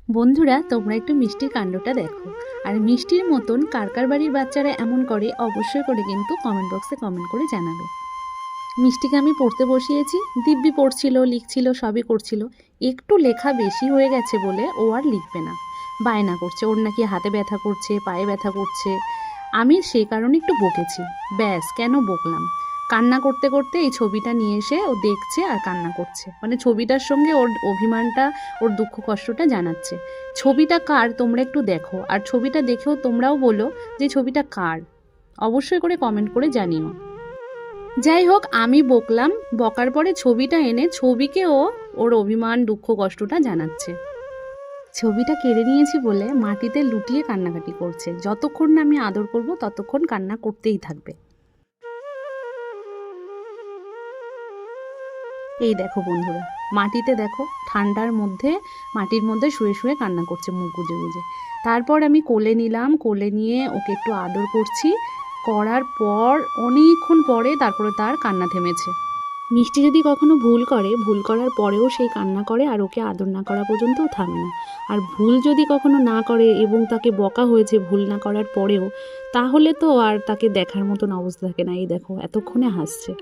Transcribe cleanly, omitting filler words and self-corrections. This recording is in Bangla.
বন্ধুরা, তোমরা একটু মিষ্টির কাণ্ডটা দেখো। আর মিষ্টির মতন কার কার বাড়ির বাচ্চারা এমন করে অবশ্যই করে কিন্তু কমেন্ট বক্সে কমেন্ট করে জানাবে। মিষ্টিকে আমি পড়তে বসিয়েছি, দিব্যি পড়ছিল, লিখছিল, সবই করছিল। একটু লেখা বেশি হয়ে গেছে বলে ও আর লিখবে না, বায়না করছে। ওর নাকি হাতে ব্যথা করছে, পায়ে ব্যথা করছে। আমি সে কারণে একটু বকেছি। ব্যাস, কেন বকলাম? কান্না করতে করতে এই ছবিটা নিয়ে এসে ও দেখছে আর কান্না করছে, মানে ছবিটার সঙ্গে ওর অভিমানটা, ওর দুঃখ কষ্টটা জানাচ্ছে। ছবিটা কার তোমরা একটু দেখো, আর ছবিটা দেখেও তোমরাও বলো যে ছবিটা কার। অবশ্যই করে কমেন্ট করে জানিও। যাই হোক, আমি বকলাম, বকার পরে ছবিটা এনে ছবিকে ও ওর অভিমান দুঃখ কষ্টটা জানাচ্ছে। ছবিটা কেড়ে নিয়েছি বলে মাটিতে লুটিয়ে কান্নাকাটি করছে। যতক্ষণ না আমি আদর করব ততক্ষণ কান্না করতেই থাকবে। এই দেখো বন্ধুরা, মাটিতে দেখো, ঠান্ডার মধ্যে মাটির মধ্যে শুয়ে শুয়ে কান্না করছে মুখ গুজে গুজে। তারপর আমি কোলে নিলাম, কোলে নিয়ে ওকে একটু আদর করছি। করার পর অনেকক্ষণ পরে তারপরে তার কান্না থেমেছে। মিষ্টি যদি কখনো ভুল করে, ভুল করার পরেও সেই কান্না করে, আর ওকে আদর না করা পর্যন্তও থামে না। আর ভুল যদি কখনো না করে এবং তাকে বকা হয়েছে ভুল না করার পরেও, তাহলে তো আর তাকে দেখার মতন অবস্থা থাকে না। এই দেখো, এতক্ষণে হাসছে।